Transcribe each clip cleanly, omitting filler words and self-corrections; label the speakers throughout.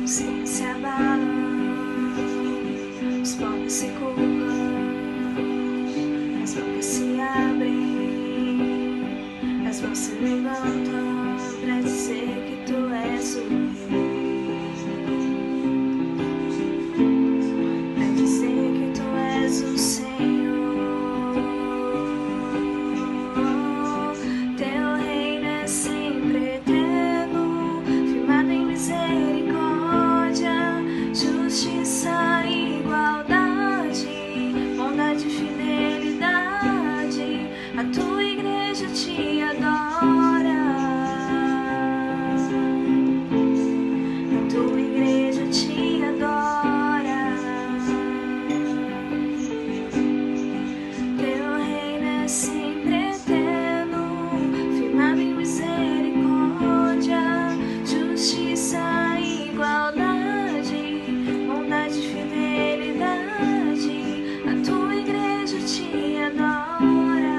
Speaker 1: se abalam, os povos se curvam, as bocas se abrem, as mãos se levantam pra dizer que tu és o rei, pra dizer que tu és o Senhor. Teu reino é sempre eterno, firmado em misericórdia, justiça e igualdade, bondade e fidelidade. A tua igreja te adora, a tua igreja te adora. Teu reino é sempre eterno, firmado em misericórdia, justiça e igualdade, bondade e fidelidade. A tua igreja te adora,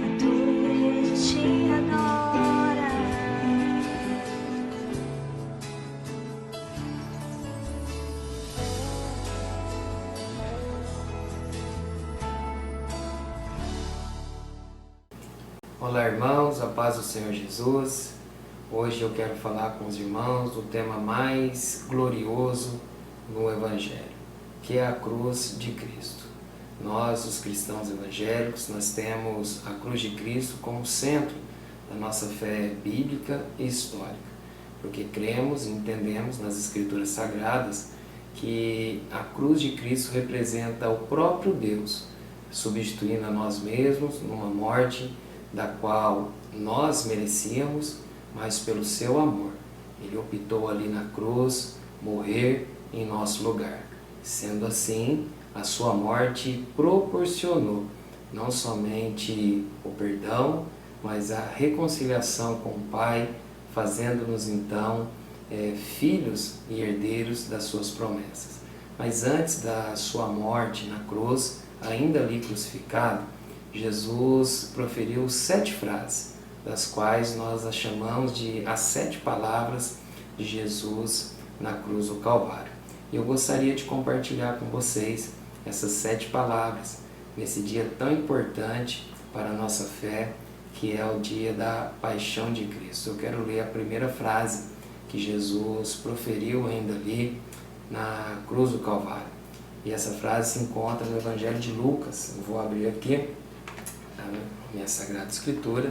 Speaker 1: a tua igreja te adora.
Speaker 2: Olá, irmãos, a paz do Senhor Jesus. Hoje eu quero falar com os irmãos do tema mais glorioso no Evangelho, que é a cruz de Cristo. Nós, os cristãos evangélicos, nós temos a cruz de Cristo como centro da nossa fé bíblica e histórica, porque cremos e entendemos nas Escrituras Sagradas que a cruz de Cristo representa o próprio Deus, substituindo a nós mesmos numa morte da qual nós merecíamos, mas pelo seu amor. Ele optou ali na cruz morrer em nosso lugar. Sendo assim, a sua morte proporcionou não somente o perdão, mas a reconciliação com o Pai, fazendo-nos então filhos e herdeiros das suas promessas. Mas antes da sua morte na cruz, ainda ali crucificado, Jesus proferiu 7 frases, das quais nós as chamamos de as 7 palavras de Jesus na cruz do Calvário. E eu gostaria de compartilhar com vocês essas 7 palavras, nesse dia tão importante para a nossa fé, que é o dia da paixão de Cristo. Eu quero ler a primeira frase que Jesus proferiu ainda ali na cruz do Calvário. E essa frase se encontra no Evangelho de Lucas. Eu vou abrir aqui a minha Sagrada Escritura,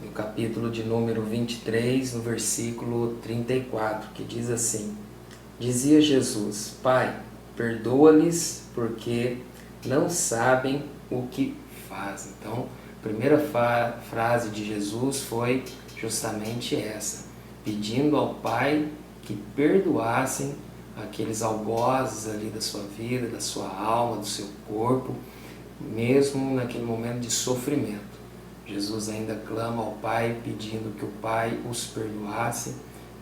Speaker 2: no capítulo de número 23, no versículo 34, que diz assim: Dizia Jesus: Pai, perdoa-lhes porque não sabem o que fazem. Então, a primeira frase de Jesus foi justamente essa, pedindo ao Pai que perdoassem aqueles algozes ali da sua vida, da sua alma, do seu corpo, mesmo naquele momento de sofrimento. Jesus ainda clama ao Pai pedindo que o Pai os perdoasse,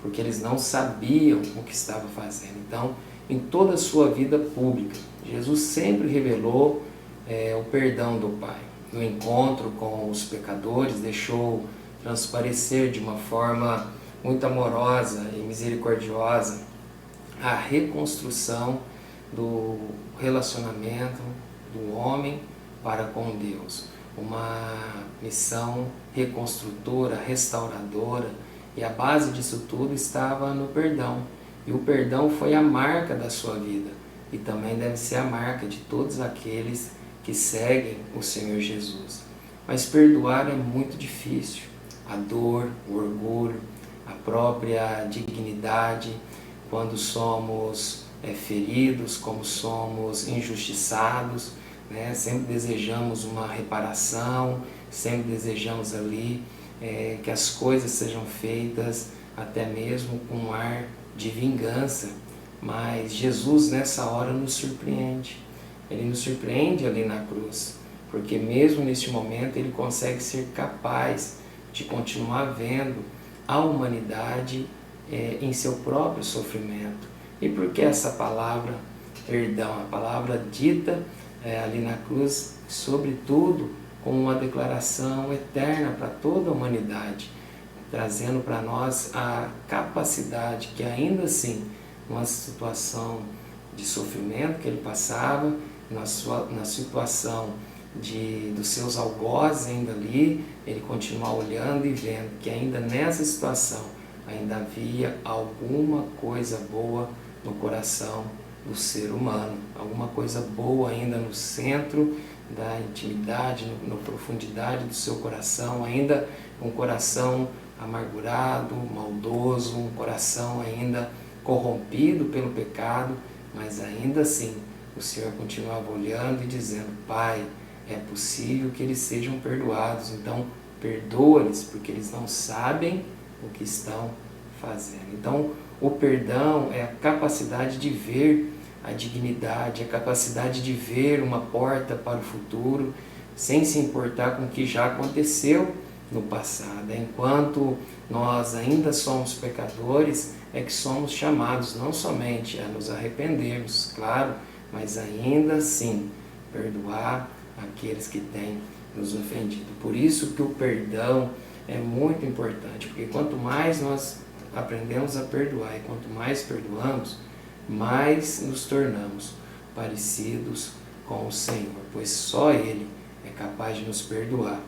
Speaker 2: porque eles não sabiam o que estava fazendo. Então, em toda a sua vida pública, Jesus sempre revelou o perdão do Pai. No encontro com os pecadores, deixou transparecer de uma forma muito amorosa e misericordiosa a reconstrução do relacionamento do homem para com Deus. Uma missão reconstrutora, restauradora, e a base disso tudo estava no perdão. E o perdão foi a marca da sua vida, e também deve ser a marca de todos aqueles que seguem o Senhor Jesus. Mas perdoar é muito difícil. A dor, o orgulho, a própria dignidade, quando somos feridos, como somos injustiçados, né? Sempre desejamos uma reparação, sempre desejamos ali que as coisas sejam feitas até mesmo com um ar de vingança. Mas Jesus nessa hora nos surpreende. Ele nos surpreende ali na cruz, porque mesmo neste momento ele consegue ser capaz de continuar vendo a humanidade em seu próprio sofrimento. E por que essa palavra perdão? A palavra dita ali na cruz, sobretudo com uma declaração eterna para toda a humanidade. trazendo para nós a capacidade que ainda assim, numa situação de sofrimento que ele passava, na situação dos seus algozes ainda ali, ele continuar olhando e vendo que ainda nessa situação ainda havia alguma coisa boa no coração do ser humano, alguma coisa boa ainda no centro da intimidade, na profundidade do seu coração, ainda um coração amargurado, maldoso, um coração ainda corrompido pelo pecado, mas ainda assim o Senhor continuava olhando e dizendo: Pai, é possível que eles sejam perdoados, então perdoa-lhes, porque eles não sabem o que estão fazendo. Então, o perdão é a capacidade de ver a dignidade, a capacidade de ver uma porta para o futuro, sem se importar com o que já aconteceu no passado. Enquanto nós ainda somos pecadores, é que somos chamados não somente a nos arrependermos, claro, mas ainda assim perdoar aqueles que têm nos ofendido. Por isso que o perdão é muito importante, porque quanto mais nós aprendemos a perdoar e quanto mais perdoamos, mais nos tornamos parecidos com o Senhor, pois só Ele é capaz de nos perdoar,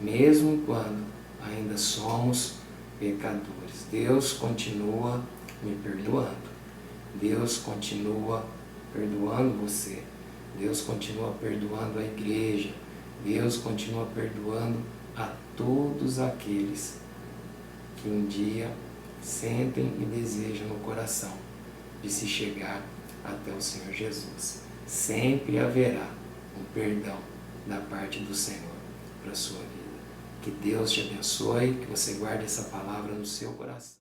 Speaker 2: mesmo quando ainda somos pecadores. Deus continua me perdoando. Deus continua perdoando você. Deus continua perdoando a igreja. Deus continua perdoando a todos aqueles que um dia sentem e desejam no coração de se chegar até o Senhor Jesus. Sempre haverá um perdão da parte do Senhor para a sua vida. Que Deus te abençoe, que você guarde essa palavra no seu coração.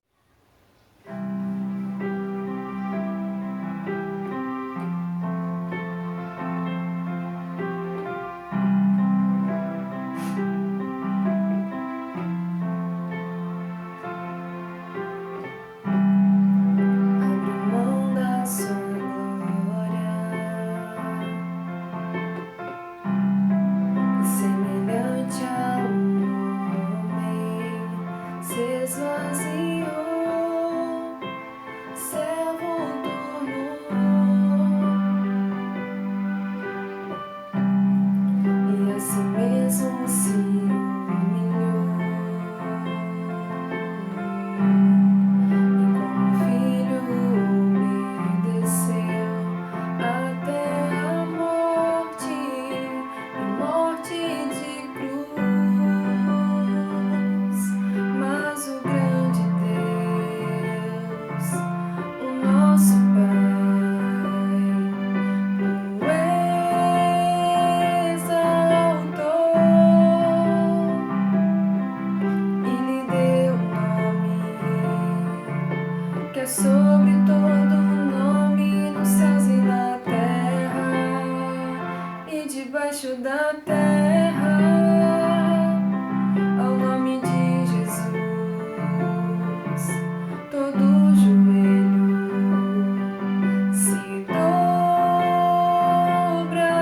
Speaker 1: Sobre todo nome nos céus e na terra e debaixo da terra, ao nome de Jesus, todo joelho se dobrará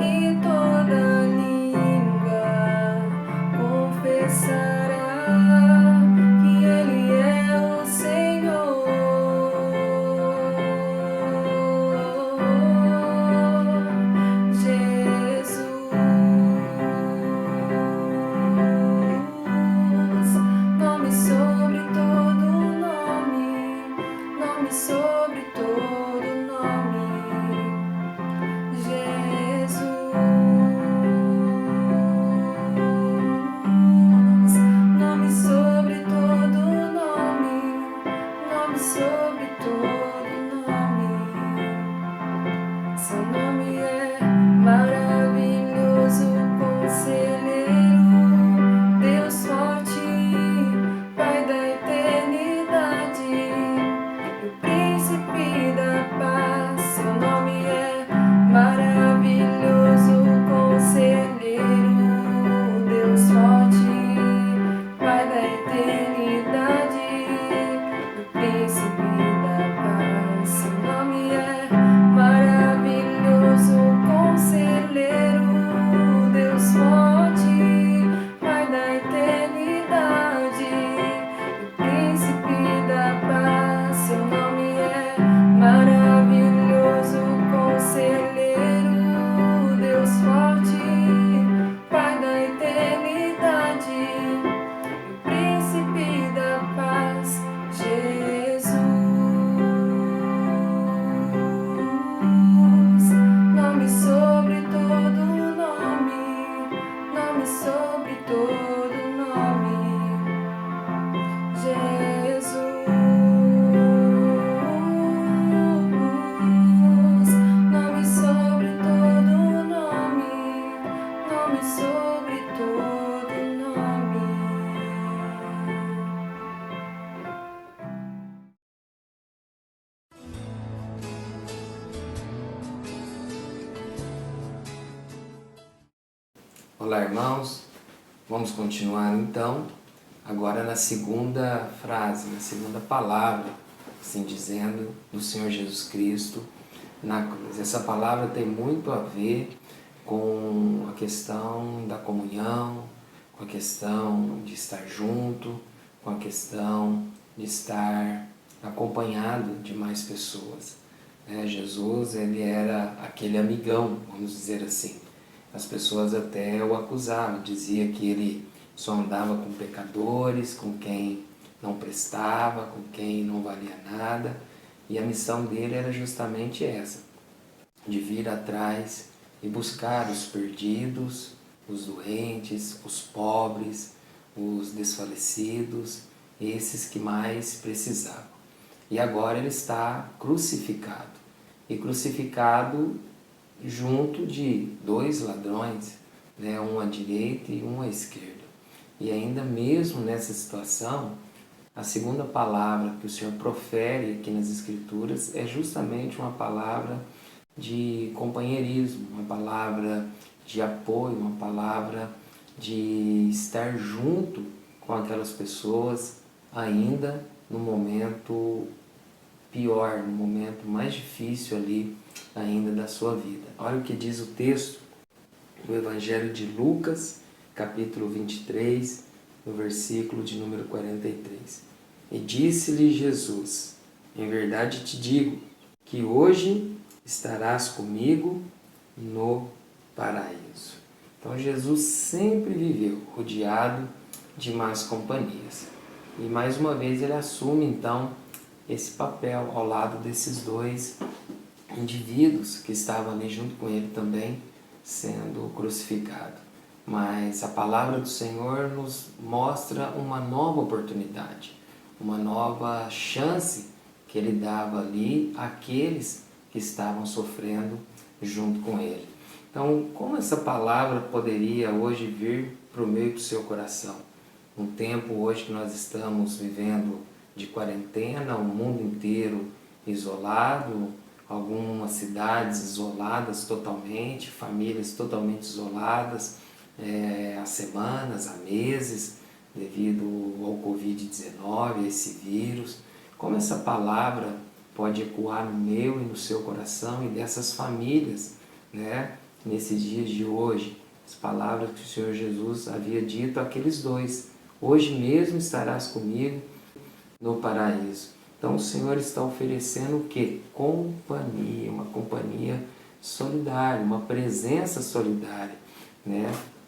Speaker 1: e toda língua confessará sobre todo nome, Jesus, nome sobre todo nome, nome sobre todo nome. Seu nome é maravilhoso, conselheiro, Deus forte, Pai da eternidade, Príncipe da paz. Seu nome é maravilhoso, conselheiro, Deus forte, Pai da eternidade, o Príncipe da paz. Seu nome é maravilhoso, conselheiro.
Speaker 2: Olá, irmãos. Vamos continuar então, agora na segunda frase, na segunda palavra, assim dizendo, do Senhor Jesus Cristo na cruz. Essa palavra tem muito a ver com a questão da comunhão, com a questão de estar junto, com a questão de estar acompanhado de mais pessoas. Jesus, ele era aquele amigão, vamos dizer assim. As pessoas até o acusavam, dizia que ele só andava com pecadores, com quem não prestava, com quem não valia nada. E a missão dele era justamente essa, de vir atrás e buscar os perdidos, os doentes, os pobres, os desfalecidos, esses que mais precisavam. E agora ele está crucificado. E crucificado junto de dois ladrões, um à direita e um à esquerda. E ainda mesmo nessa situação, a segunda palavra que o Senhor profere aqui nas Escrituras é justamente uma palavra de companheirismo, uma palavra de apoio, uma palavra de estar junto com aquelas pessoas ainda no momento pior, no momento mais difícil ali ainda da sua vida. Olha o que diz o texto do Evangelho de Lucas, capítulo 23, no versículo de número 43. E disse-lhe Jesus: em verdade te digo que hoje estarás comigo no paraíso. Então Jesus sempre viveu rodeado de más companhias. E mais uma vez ele assume então esse papel ao lado desses dois indivíduos que estavam ali junto com ele também sendo crucificado. Mas a palavra do Senhor nos mostra uma nova oportunidade, uma nova chance que ele dava ali àqueles que estavam sofrendo junto com ele. Então, como essa palavra poderia hoje vir para o meio do seu coração? Um tempo hoje que nós estamos vivendo de quarentena, o mundo inteiro isolado, algumas cidades isoladas totalmente, famílias totalmente isoladas, há semanas, há meses, devido ao Covid-19, esse vírus. Como essa palavra pode ecoar no meu e no seu coração e dessas famílias, nesses dias de hoje? As palavras que o Senhor Jesus havia dito àqueles dois: hoje mesmo estarás comigo no paraíso. Então o Senhor está oferecendo o quê? Companhia, uma companhia solidária, uma presença solidária,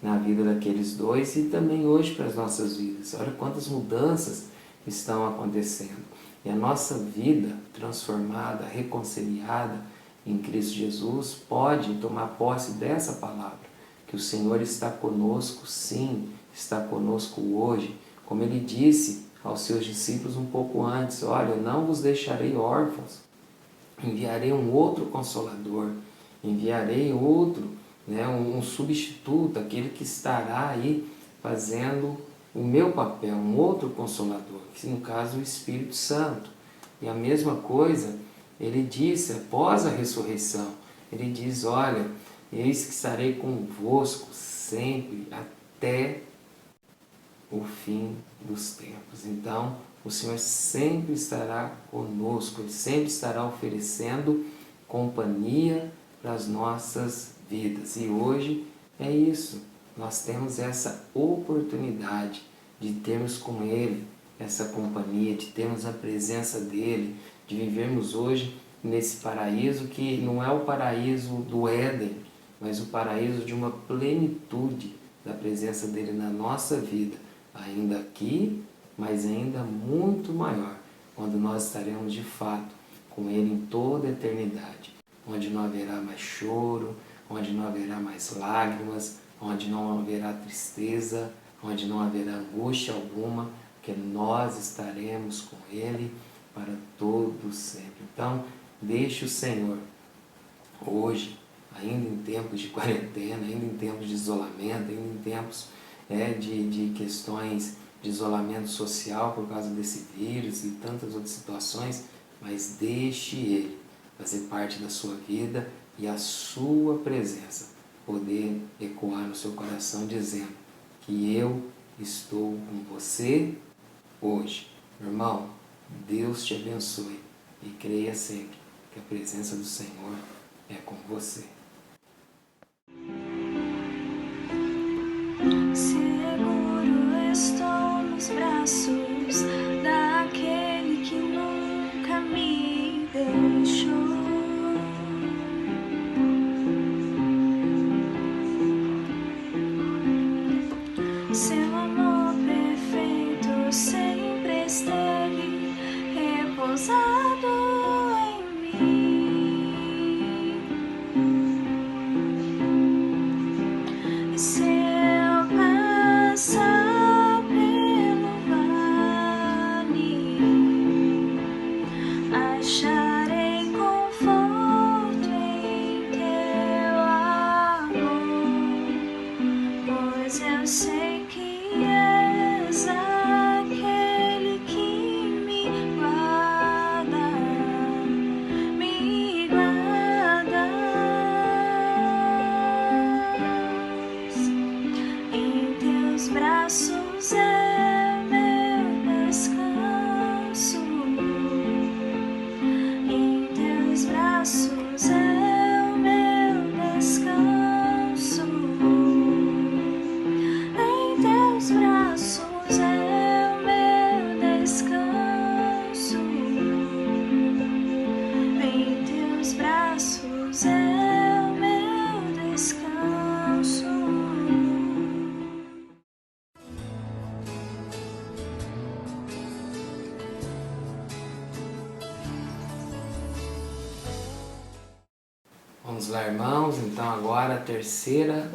Speaker 2: na vida daqueles dois e também hoje para as nossas vidas. Olha quantas mudanças estão acontecendo. E a nossa vida transformada, reconciliada em Cristo Jesus pode tomar posse dessa palavra, que o Senhor está conosco, sim, está conosco hoje. Como ele disse aos seus discípulos um pouco antes: olha, eu não vos deixarei órfãos, enviarei um outro Consolador, enviarei outro, um substituto, aquele que estará aí fazendo o meu papel, um outro Consolador, que no caso é o Espírito Santo. E a mesma coisa ele disse após a ressurreição, ele diz: olha, eis que estarei convosco sempre até o fim dos tempos. Então, o Senhor sempre estará conosco, Ele sempre estará oferecendo companhia para as nossas vidas. E hoje é isso, nós temos essa oportunidade de termos com Ele essa companhia, de termos a presença dEle, de vivermos hoje nesse paraíso que não é o paraíso do Éden, mas o paraíso de uma plenitude da presença dEle na nossa vida, ainda aqui, mas ainda muito maior, quando nós estaremos de fato com Ele em toda a eternidade, onde não haverá mais choro, onde não haverá mais lágrimas, onde não haverá tristeza, onde não haverá angústia alguma, porque nós estaremos com Ele para todo sempre. Então, deixe o Senhor hoje, ainda em tempos de quarentena, ainda em tempos de isolamento, ainda em tempos de questões de isolamento social por causa desse vírus e tantas outras situações, mas deixe Ele fazer parte da sua vida e a sua presença poder ecoar no seu coração dizendo que eu estou com você hoje. Irmão, Deus te abençoe e creia sempre que a presença do Senhor é com você.
Speaker 1: Seguro estou nos braços daquele que nunca me deixou. Seu amor perfeito sempre esteve repousado em mim. E se eu passar pelo vale, acharei conforto em teu amor, pois eu sei que és aquele que me guardas. Em teus braços é meu descanso. Em teus braços é o meu descanso. Em teus braços é o meu descanso. Em teus braços é o meu descanso.
Speaker 2: Vamos lá, irmãos. Então agora a terceira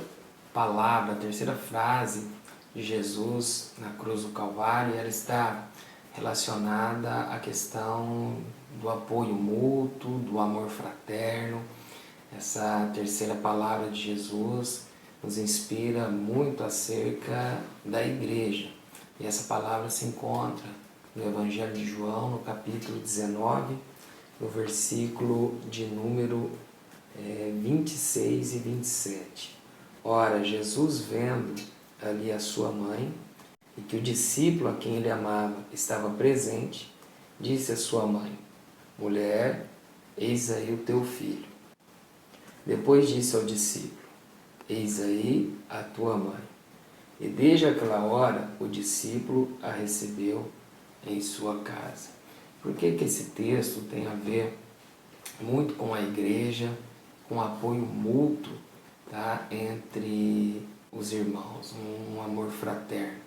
Speaker 2: palavra, a terceira frase de Jesus na cruz do Calvário, ela está relacionada à questão do apoio mútuo, do amor fraterno. Essa terceira palavra de Jesus nos inspira muito acerca da igreja. E essa palavra se encontra no Evangelho de João, no capítulo 19, no versículo de número 26 e 27. Ora, Jesus, vendo ali a sua mãe e que o discípulo a quem ele amava estava presente, disse à sua mãe: Mulher, eis aí o teu filho. Depois disse ao discípulo: Eis aí a tua mãe. E desde aquela hora o discípulo a recebeu em sua casa. Por que esse texto tem a ver muito com a igreja, com apoio mútuo, tá, entre os irmãos, um amor fraterno?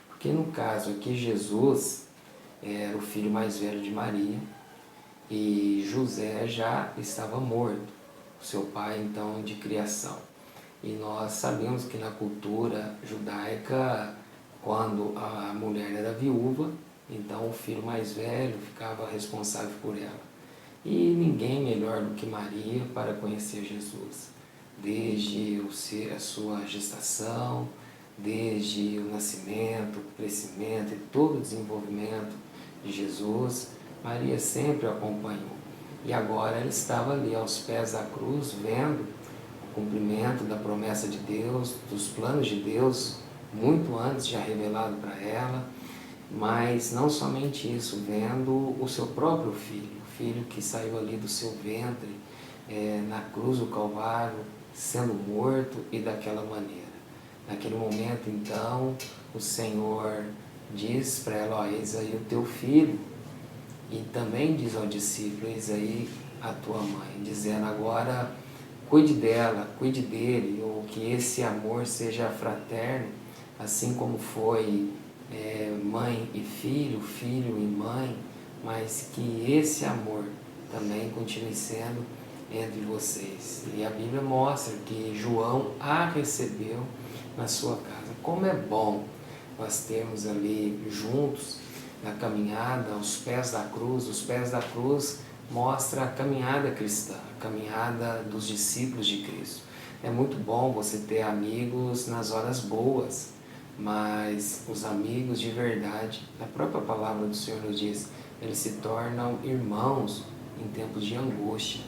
Speaker 2: Porque no caso aqui Jesus era o filho mais velho de Maria e José já estava morto, o seu pai então de criação. E nós sabemos que na cultura judaica, quando a mulher era viúva, então o filho mais velho ficava responsável por ela. E ninguém melhor do que Maria para conhecer Jesus, desde a sua gestação, desde o nascimento, o crescimento e todo o desenvolvimento de Jesus, Maria sempre o acompanhou. E agora ela estava ali aos pés da cruz, vendo o cumprimento da promessa de Deus, dos planos de Deus, muito antes já revelado para ela, mas não somente isso, vendo o seu próprio filho, o filho que saiu ali do seu ventre, na cruz do Calvário, sendo morto e daquela maneira. Naquele momento, então, o Senhor diz para ela: eis aí o teu filho, e também diz ao discípulo: eis aí a tua mãe, dizendo agora, cuide dela, cuide dele, ou que esse amor seja fraterno, assim como foi mãe e filho, filho e mãe, mas que esse amor também continue sendo entre vocês. E a Bíblia mostra que João a recebeu na sua casa. Como é bom nós termos ali juntos na caminhada, aos pés da cruz. Os pés da cruz mostra a caminhada cristã, a caminhada dos discípulos de Cristo. É muito bom você ter amigos nas horas boas, mas os amigos de verdade, a própria palavra do Senhor nos diz, eles se tornam irmãos em tempos de angústia.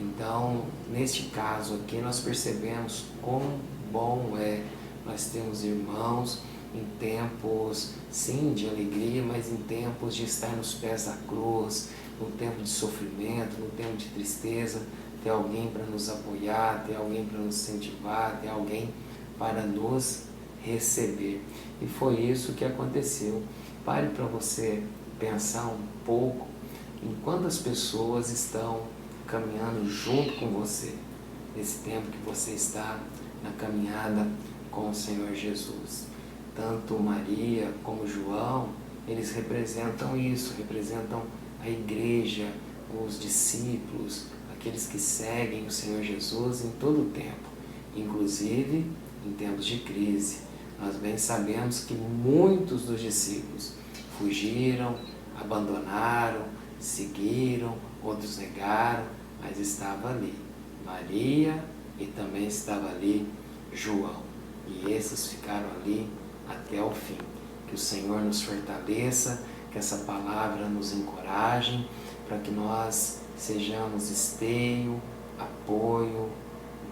Speaker 2: Então, neste caso aqui, nós percebemos quão bom é nós termos irmãos em tempos, sim, de alegria, mas em tempos de estar nos pés da cruz, no tempo de sofrimento, no tempo de tristeza, ter alguém para nos apoiar, ter alguém para nos incentivar, ter alguém para nos receber. E foi isso que aconteceu. Pare para você pensar um pouco em quantas pessoas estão caminhando junto com você, nesse tempo que você está na caminhada com o Senhor Jesus. Tanto Maria como João, eles representam isso, representam a igreja, os discípulos, aqueles que seguem o Senhor Jesus em todo o tempo, inclusive em tempos de crise. Nós bem sabemos que muitos dos discípulos fugiram, abandonaram, seguiram, outros negaram, mas estava ali Maria e também estava ali João. E esses ficaram ali até o fim. Que o Senhor nos fortaleça, que essa palavra nos encoraje, para que nós sejamos esteio, apoio,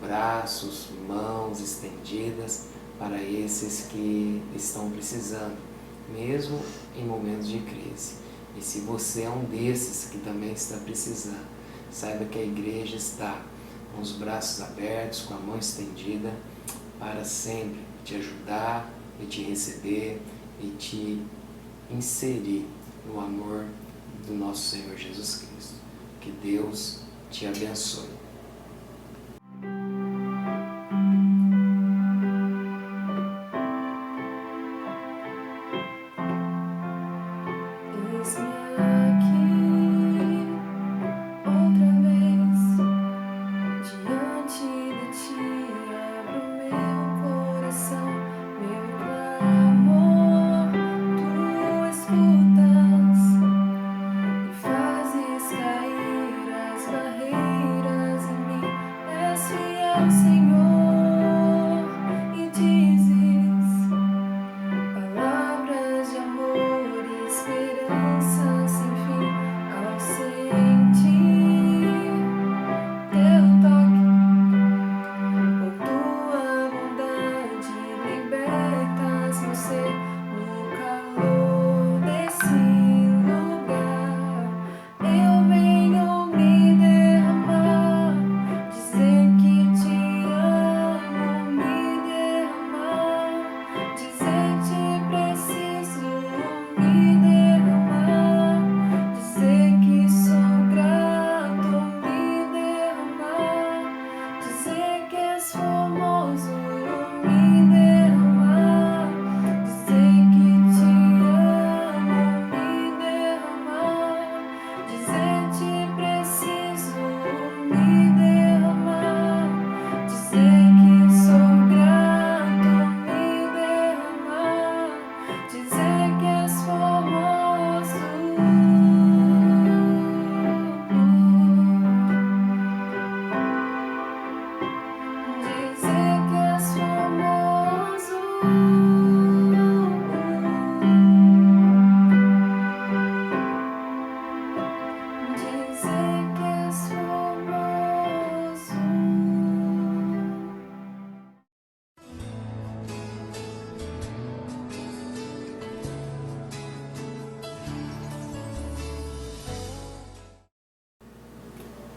Speaker 2: braços, mãos estendidas para esses que estão precisando, mesmo em momentos de crise. E se você é um desses que também está precisando, saiba que a igreja está com os braços abertos, com a mão estendida, para sempre te ajudar e te receber e te inserir no amor do nosso Senhor Jesus Cristo. Que Deus te abençoe.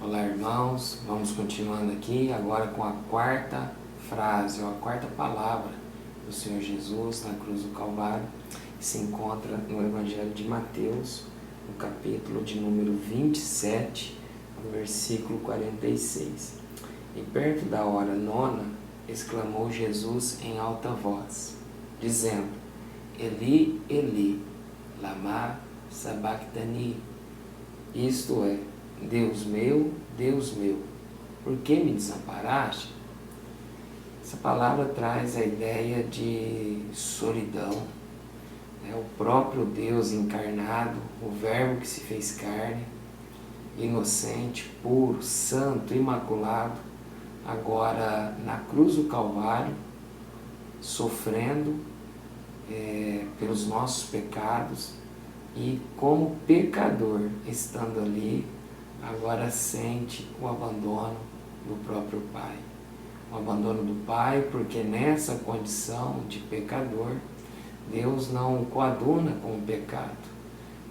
Speaker 2: Olá, irmãos, vamos continuando aqui agora com a quarta frase, ou a quarta palavra do Senhor Jesus na cruz do Calvário, que se encontra no Evangelho de Mateus, no capítulo de número 27, no versículo 46. E perto da hora nona, exclamou Jesus em alta voz, dizendo: Eli, Eli, lama sabachthani, isto é, Deus meu, por que me desamparaste? Essa palavra traz a ideia de solidão. É o próprio Deus encarnado, o Verbo que se fez carne, inocente, puro, santo, imaculado, agora na cruz do Calvário, sofrendo pelos nossos pecados e como pecador, estando ali agora sente o abandono do próprio Pai. O abandono do Pai, porque nessa condição de pecador, Deus não o coaduna com o pecado.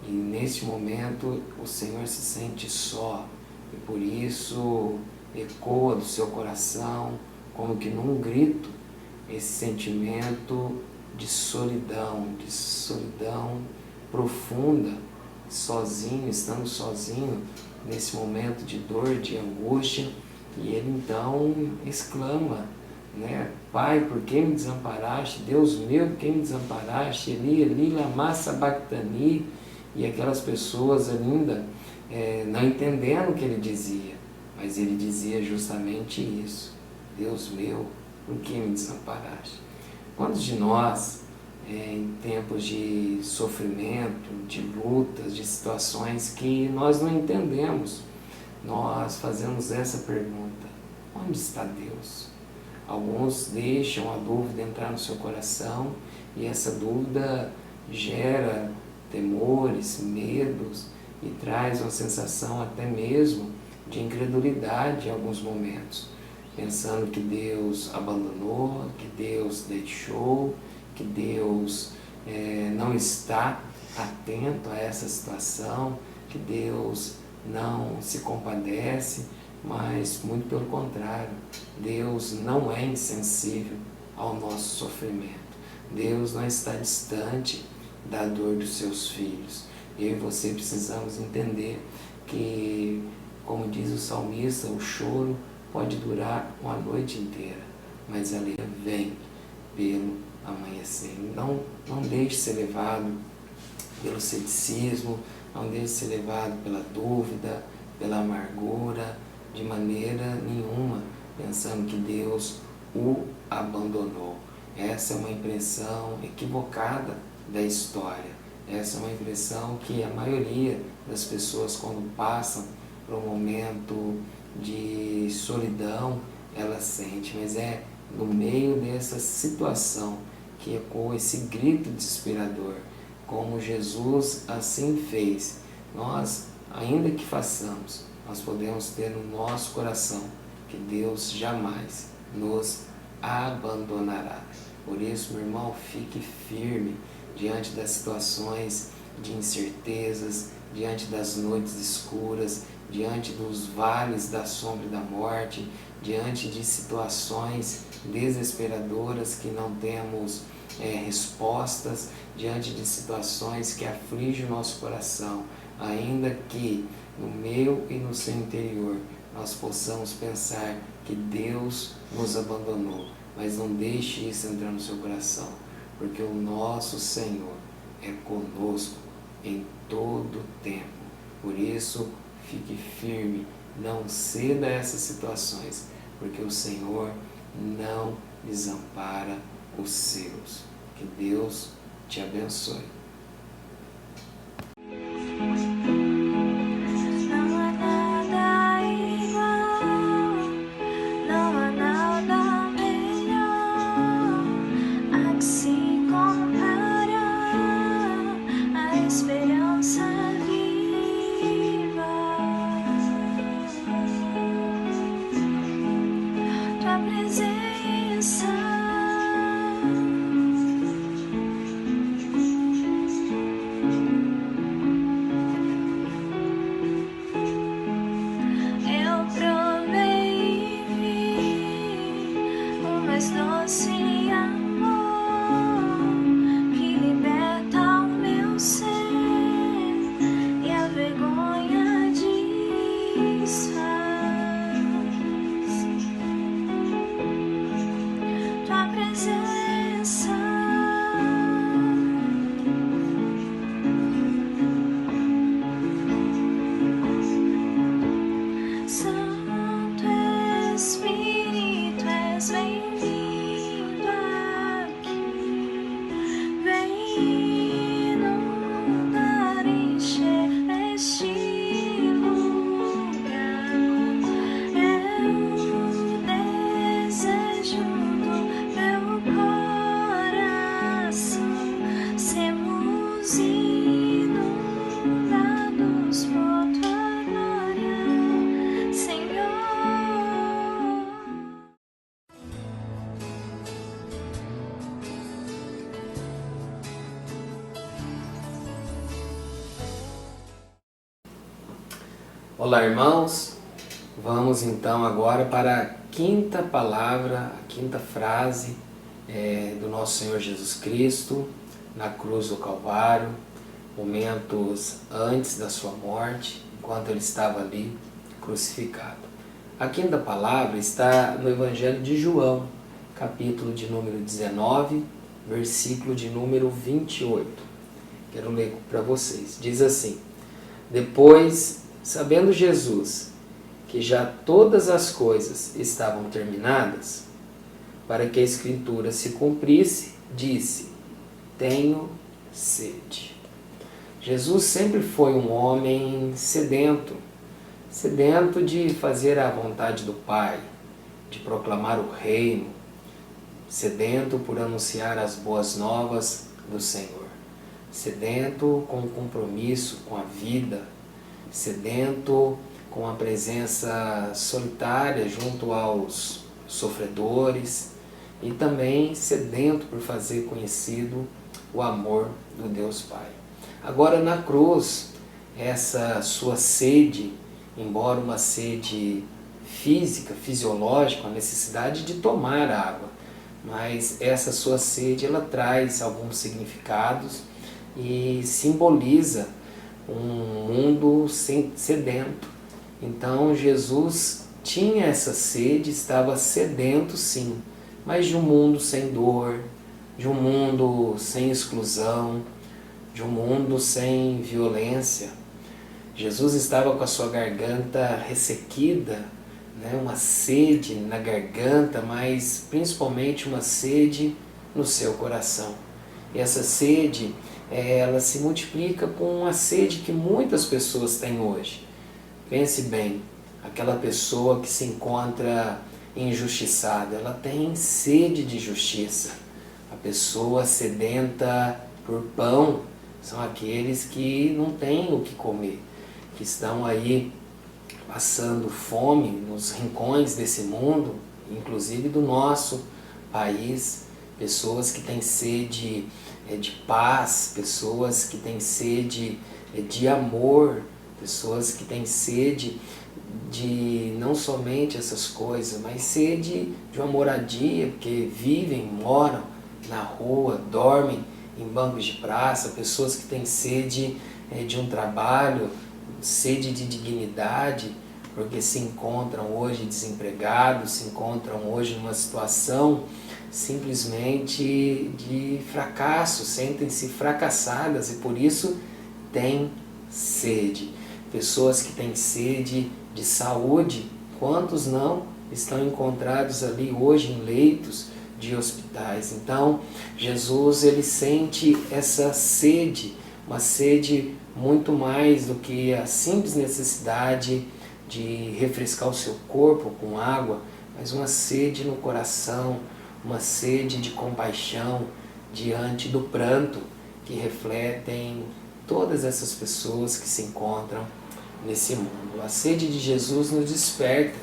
Speaker 2: E neste momento o Senhor se sente só, e por isso ecoa do seu coração, como que num grito, esse sentimento de solidão profunda, sozinho, estando sozinho nesse momento de dor, de angústia. E ele então exclama, né? Pai, por que me desamparaste? Deus meu, por que me desamparaste? Eli, Eli, lama sabachthani. E aquelas pessoas ainda não entendendo o que ele dizia, mas ele dizia justamente isso: Deus meu, por que me desamparaste? Quantos de nós, em tempos de sofrimento, de lutas, de situações que nós não entendemos, nós fazemos essa pergunta: onde está Deus? Alguns deixam a dúvida entrar no seu coração e essa dúvida gera temores, medos e traz uma sensação até mesmo de incredulidade em alguns momentos, pensando que Deus abandonou, que Deus deixou, que Deus não está atento a essa situação, que Deus não se compadece, mas muito pelo contrário, Deus não é insensível ao nosso sofrimento. Deus não está distante da dor dos seus filhos. Eu e você precisamos entender que, como diz o salmista, o choro pode durar uma noite inteira, mas a alegria vem pelo amanhecer. Então, não deixe ser levado pelo ceticismo, não deixe ser levado pela dúvida, pela amargura, de maneira nenhuma, pensando que Deus o abandonou. Essa é uma impressão equivocada da história. Essa é uma impressão que a maioria das pessoas, quando passam por um momento de solidão, ela sente. Mas é no meio dessa situação que ecoa esse grito desesperador, como Jesus assim fez. Nós, ainda que façamos, nós podemos ter no nosso coração que Deus jamais nos abandonará. Por isso, meu irmão, fique firme diante das situações de incertezas, diante das noites escuras, diante dos vales da sombra e da morte, diante de situações desesperadoras que não temos respostas, diante de situações que afligem o nosso coração, ainda que no meu e no seu interior nós possamos pensar que Deus nos abandonou, mas não deixe isso entrar no seu coração, porque o nosso Senhor é conosco em todo tempo. Por isso, fique firme, não ceda a essas situações, porque o Senhor não desampara os seus. Que Deus te abençoe.
Speaker 1: Santo Espírito, és bem-vindo.
Speaker 2: Olá, irmãos. Vamos então agora para a quinta palavra, a quinta frase do nosso Senhor Jesus Cristo na cruz do Calvário, momentos antes da sua morte, enquanto ele estava ali crucificado. A quinta palavra está no Evangelho de João, capítulo de número 19, versículo de número 28. Quero ler para vocês. Diz assim: Depois, sabendo Jesus que já todas as coisas estavam terminadas, para que a Escritura se cumprisse, disse: Tenho sede. Jesus sempre foi um homem sedento de fazer a vontade do Pai, de proclamar o reino, sedento por anunciar as boas novas do Senhor, sedento com o compromisso com a vida, sedento com a presença solitária junto aos sofredores e também sedento por fazer conhecido o amor do Deus Pai. Agora na cruz, essa sua sede, embora uma sede física, fisiológica, a necessidade de tomar água, mas essa sua sede ela traz alguns significados e simboliza um mundo sedento. Então Jesus tinha essa sede, estava sedento sim, mas de um mundo sem dor, de um mundo sem exclusão, de um mundo sem violência. Jesus estava com a sua garganta ressequida, uma sede na garganta, mas principalmente uma sede no seu coração. E essa sede, ela se multiplica com a sede que muitas pessoas têm hoje. Pense bem, aquela pessoa que se encontra injustiçada, ela tem sede de justiça. A pessoa sedenta por pão são aqueles que não têm o que comer, que estão aí passando fome nos rincões desse mundo, inclusive do nosso país. Pessoas que têm sede de paz, pessoas que têm sede de amor, pessoas que têm sede de não somente essas coisas, mas sede de uma moradia, porque vivem, moram na rua, dormem em bancos de praça, pessoas que têm sede de um trabalho, sede de dignidade, porque se encontram hoje desempregados, se encontram hoje numa situação simplesmente de fracasso, sentem-se fracassadas e por isso têm sede. Pessoas que têm sede de saúde, quantos não estão encontrados ali hoje em leitos de hospitais? Então, Jesus ele sente essa sede, uma sede muito mais do que a simples necessidade de refrescar o seu corpo com água, mas uma sede no coração, uma sede de compaixão diante do pranto que refletem todas essas pessoas que se encontram nesse mundo. A sede de Jesus nos desperta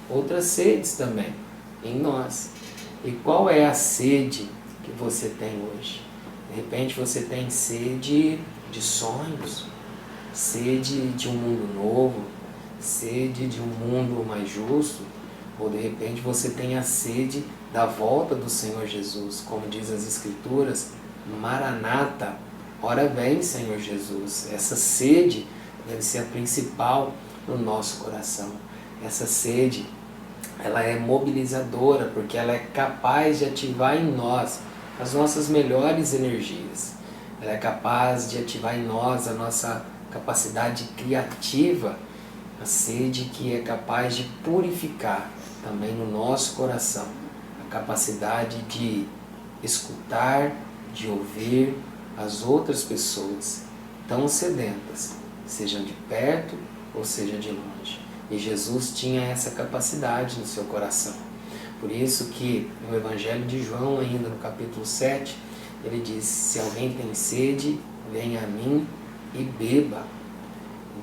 Speaker 2: outras sedes também em nós. E qual é a sede que você tem hoje? De repente você tem sede de sonhos, sede de um mundo novo, sede de um mundo mais justo, ou de repente você tem a sede da volta do Senhor Jesus, como diz as Escrituras, Maranata, ora vem Senhor Jesus. Essa sede deve ser a principal no nosso coração. Essa sede, ela é mobilizadora, porque ela é capaz de ativar em nós as nossas melhores energias. Ela é capaz de ativar em nós a nossa capacidade criativa, a sede que é capaz de purificar também no nosso coração a capacidade de escutar, de ouvir as outras pessoas tão sedentas, sejam de perto ou seja de longe. E Jesus tinha essa capacidade no seu coração. Por isso que no Evangelho de João, ainda no capítulo 7, ele diz: se alguém tem sede, venha a mim e beba.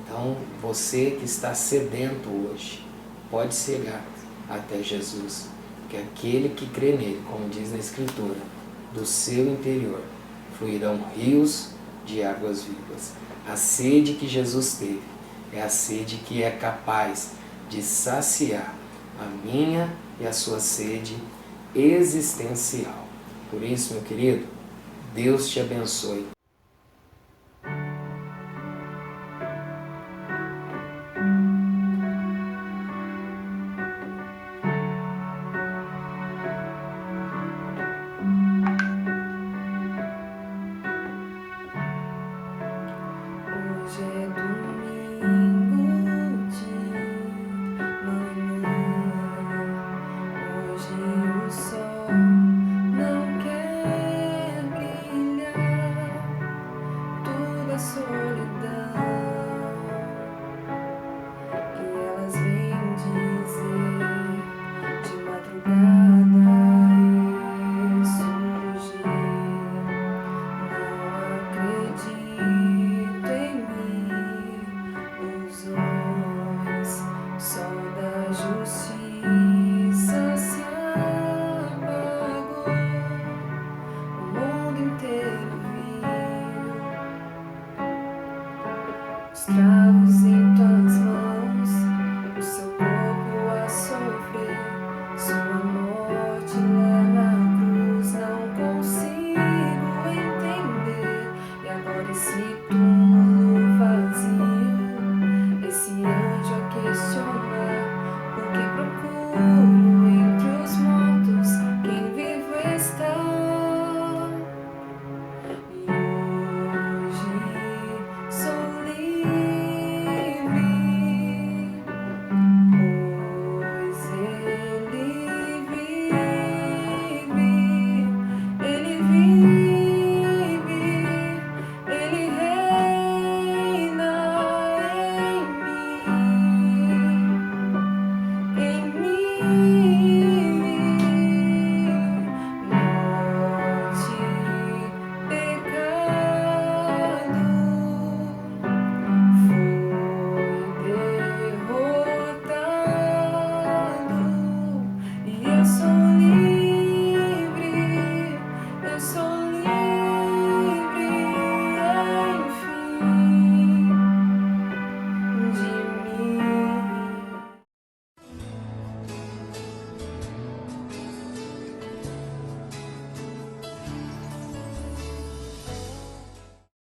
Speaker 2: Então, você que está sedento hoje, pode chegar até Jesus, que aquele que crê nele, como diz na Escritura, do seu interior fluirão rios de águas vivas. A sede que Jesus teve É a sede que é capaz de saciar a minha e a sua sede existencial. Por isso, meu querido, Deus te abençoe.
Speaker 1: Hoje é domingo de manhã. Hoje o sol não quer brilhar. Tudo é solidão. E elas vêm dizer de madrugada ressurgir. Não acredito em mim, ilusões, sol da justiça se apagou, o mundo inteiro viu escravos em tuas mãos, o seu corpo a sofrer, sua morte lá na cruz, não consigo entender. E agora esse túmulo vazio, esse anjo a questionar, porque procuro entre os mortos quem vivo está. E hoje sou livre, pois ele vive, ele reina em mim. Morte, pecado foi derrotado e eu sou livre, eu sou livre, enfim, de mim.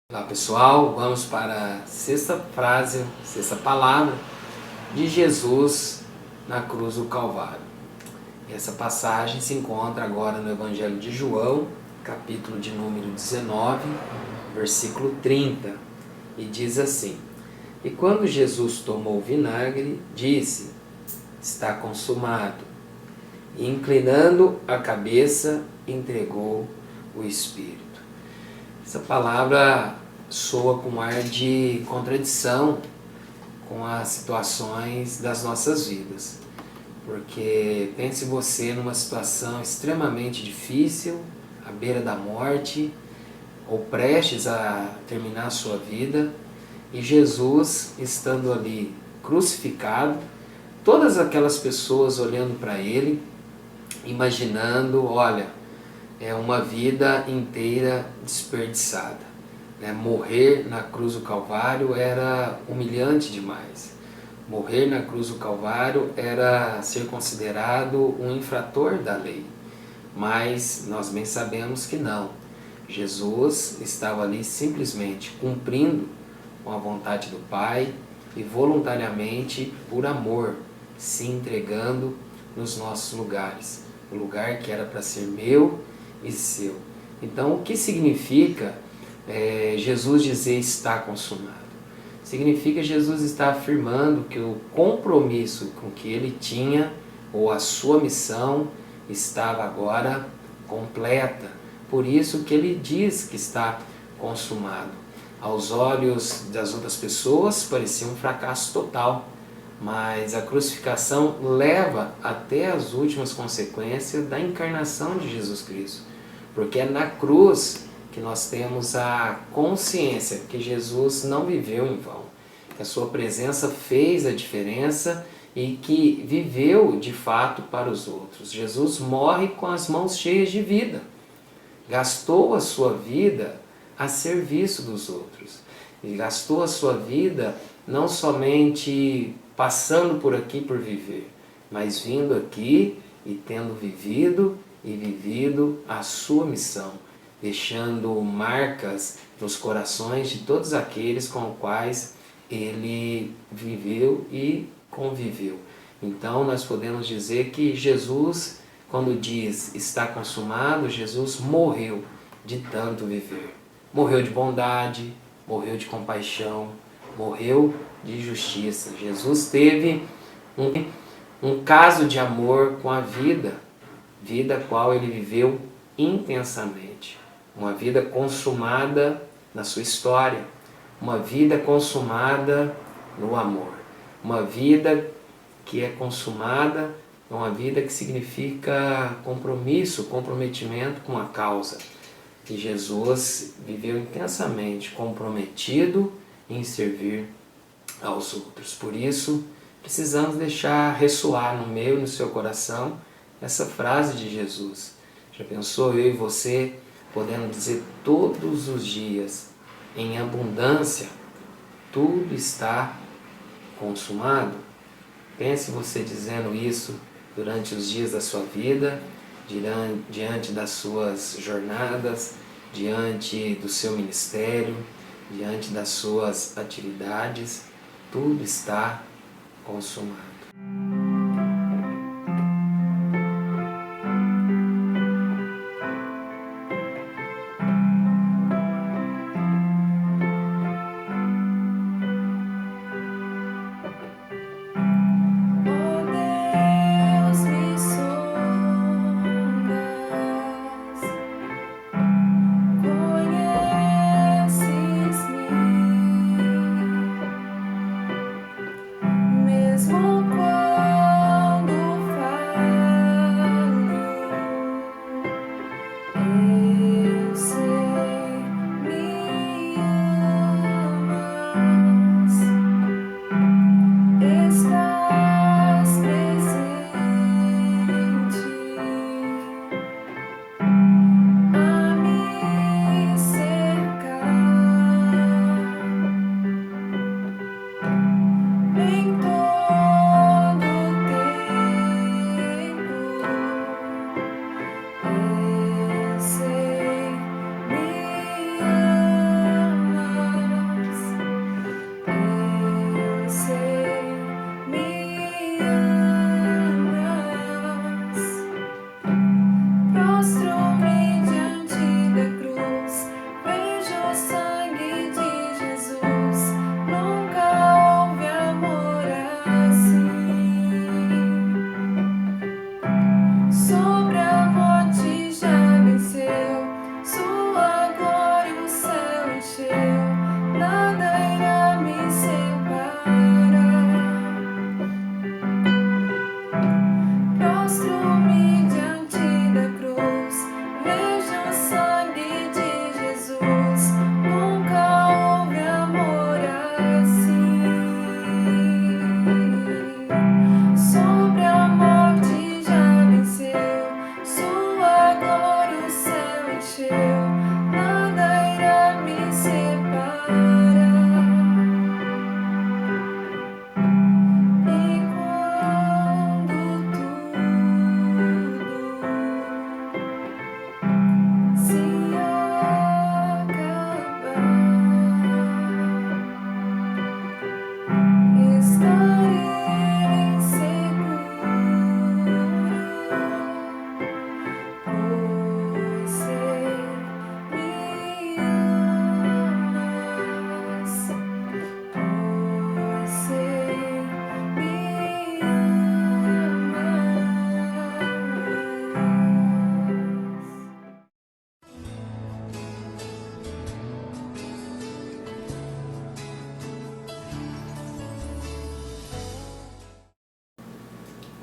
Speaker 2: Olá pessoal, vamos para a sexta frase, sexta palavra de Jesus na cruz do Calvário. Essa passagem se encontra agora no Evangelho de João, capítulo de número 19, versículo 30, e diz assim: E quando Jesus tomou o vinagre, disse: Está consumado. E inclinando a cabeça, entregou o Espírito. Essa palavra soa com ar de contradição com as situações das nossas vidas. Porque pense você numa situação extremamente difícil, à beira da morte, ou prestes a terminar a sua vida, e Jesus estando ali crucificado, todas aquelas pessoas olhando para ele, imaginando, olha, é uma vida inteira desperdiçada. Morrer na cruz do Calvário era humilhante demais. Morrer na cruz do Calvário era ser considerado um infrator da lei. Mas nós bem sabemos que não. Jesus estava ali simplesmente cumprindo com a vontade do Pai e voluntariamente, por amor, se entregando nos nossos lugares. O lugar que era para ser meu e seu. Então, o que significa Jesus dizer está consumado? Significa Jesus está afirmando que o compromisso com que ele tinha, ou a sua missão, estava agora completa. Por isso que ele diz que está consumado. Aos olhos das outras pessoas parecia um fracasso total, mas a crucificação leva até as últimas consequências da encarnação de Jesus Cristo. Porque é na cruz que nós temos a consciência que Jesus não viveu em vão, que a sua presença fez a diferença e que viveu de fato para os outros. Jesus morre com as mãos cheias de vida, gastou a sua vida a serviço dos outros, e gastou a sua vida não somente passando por aqui por viver, mas vindo aqui e tendo vivido e vivido a sua missão, deixando marcas nos corações de todos aqueles com os quais ele viveu e conviveu. Então nós podemos dizer que Jesus, quando diz está consumado, Jesus morreu de tanto viver. Morreu de bondade, morreu de compaixão, morreu de justiça. Jesus teve um caso de amor com a vida a qual ele viveu intensamente. Uma vida consumada na sua história, uma vida consumada no amor, uma vida que é consumada, uma vida que significa compromisso, comprometimento com a causa. E Jesus viveu intensamente comprometido em servir aos outros. Por isso, precisamos deixar ressoar no meu e no seu coração essa frase de Jesus. Já pensou eu e você podendo dizer todos os dias, em abundância, tudo está consumado? Pense você dizendo isso durante os dias da sua vida, diante das suas jornadas, diante do seu ministério, diante das suas atividades, tudo está consumado.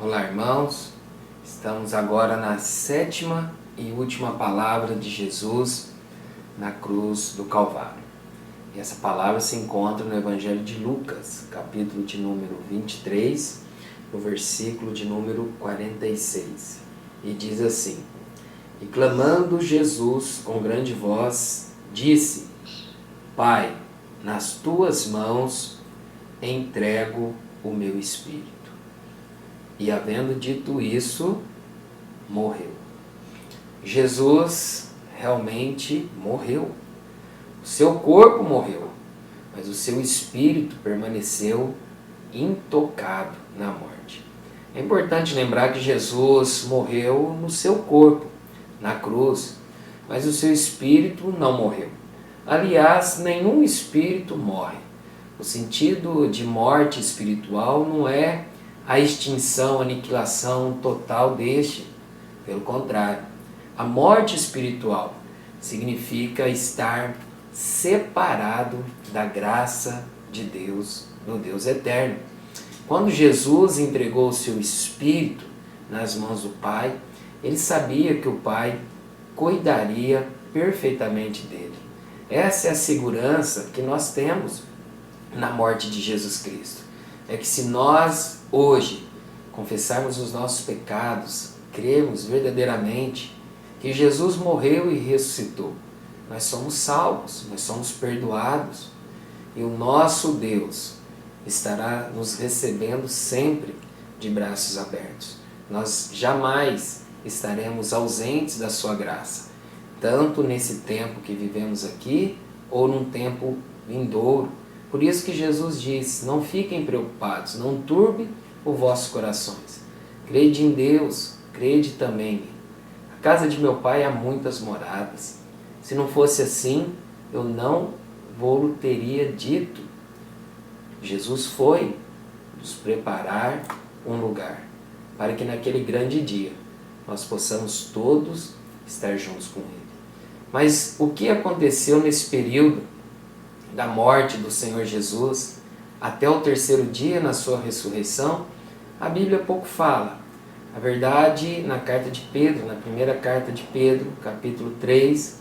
Speaker 2: Olá, irmãos. Estamos agora na 7ª e última palavra de Jesus na cruz do Calvário. E essa palavra se encontra no Evangelho de Lucas, capítulo de número 23, no versículo de número 46. E diz assim: E clamando Jesus com grande voz, disse: Pai, nas tuas mãos entrego o meu espírito. E havendo dito isso, morreu. Jesus realmente morreu. O seu corpo morreu, mas o seu espírito permaneceu intocado na morte. É importante lembrar que Jesus morreu no seu corpo, na cruz, mas o seu espírito não morreu. Aliás, nenhum espírito morre. O sentido de morte espiritual não é a extinção, a aniquilação total deste. Pelo contrário, a morte espiritual significa estar separado da graça de Deus, do Deus eterno. Quando Jesus entregou o seu espírito nas mãos do Pai, ele sabia que o Pai cuidaria perfeitamente dele. Essa é a segurança que nós temos na morte de Jesus Cristo. É que se nós hoje confessarmos os nossos pecados, cremos verdadeiramente que Jesus morreu e ressuscitou, nós somos salvos, nós somos perdoados, e o nosso Deus estará nos recebendo sempre de braços abertos. Nós jamais estaremos ausentes da sua graça, tanto nesse tempo que vivemos aqui, ou num tempo vindouro. Por isso que Jesus diz: não fiquem preocupados, não turbe os vossos corações. Crede em Deus, crede também em mim. A casa de meu Pai há muitas moradas. Se não fosse assim, eu não vou teria dito. Jesus foi nos preparar um lugar, para que naquele grande dia nós possamos todos estar juntos com Ele. Mas o que aconteceu nesse período da morte do Senhor Jesus até o terceiro dia na sua ressurreição, a Bíblia pouco fala. A verdade, na carta de Pedro, na primeira carta de Pedro, capítulo 3,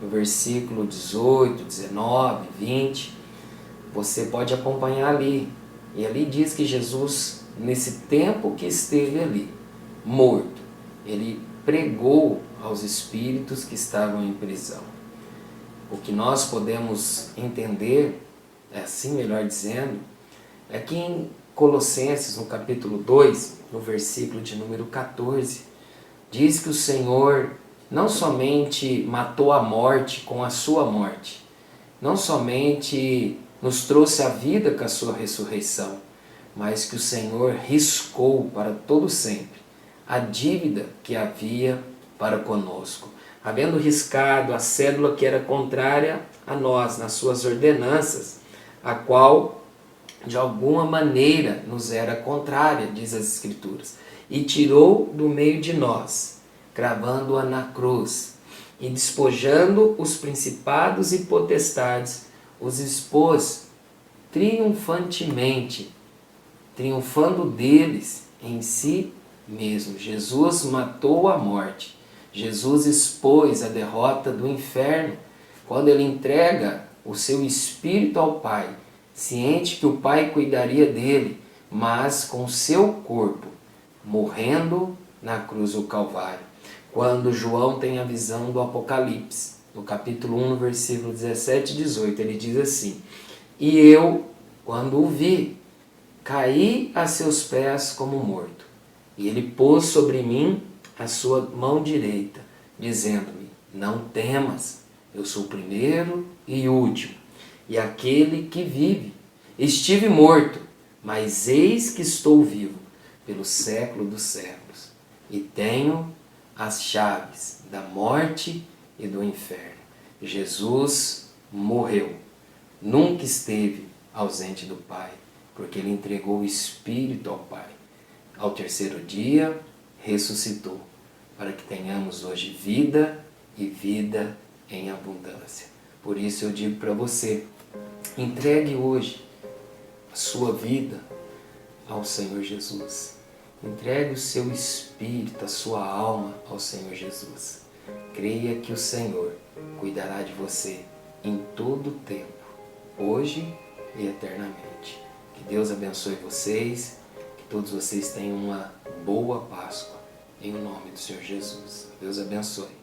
Speaker 2: no versículo 18, 19, 20, você pode acompanhar ali. E ali diz que Jesus, nesse tempo que esteve ali, morto, ele pregou aos espíritos que estavam em prisão. O que nós podemos entender, assim melhor dizendo, é que em Colossenses, no capítulo 2, no versículo de número 14, diz que o Senhor não somente matou a morte com a sua morte, não somente nos trouxe a vida com a sua ressurreição, mas que o Senhor riscou para todo sempre a dívida que havia para conosco, havendo riscado a cédula que era contrária a nós, nas suas ordenanças, a qual de alguma maneira nos era contrária, diz as Escrituras, e tirou do meio de nós, cravando-a na cruz, e despojando os principados e potestades, os expôs triunfantemente, triunfando deles em si mesmo. Jesus matou a morte, Jesus expôs a derrota do inferno, quando ele entrega o seu espírito ao Pai, ciente que o Pai cuidaria dele, mas com o seu corpo, morrendo na cruz do Calvário. Quando João tem a visão do Apocalipse, no capítulo 1, no versículo 17 e 18, ele diz assim: e eu, quando o vi, caí a seus pés como morto, e ele pôs sobre mim a sua mão direita, dizendo-me: não temas, eu sou o primeiro e último, e aquele que vive. Estive morto, mas eis que estou vivo pelo século dos séculos, e tenho as chaves da morte e do inferno. Jesus morreu, nunca esteve ausente do Pai, porque ele entregou o Espírito ao Pai. Ao terceiro dia, ressuscitou, para que tenhamos hoje vida e vida em abundância. Por isso eu digo para você, entregue hoje a sua vida ao Senhor Jesus. Entregue o seu espírito, a sua alma ao Senhor Jesus. Creia que o Senhor cuidará de você em todo o tempo, hoje e eternamente. Que Deus abençoe vocês, que todos vocês tenham uma boa Páscoa, em nome do Senhor Jesus. Deus abençoe.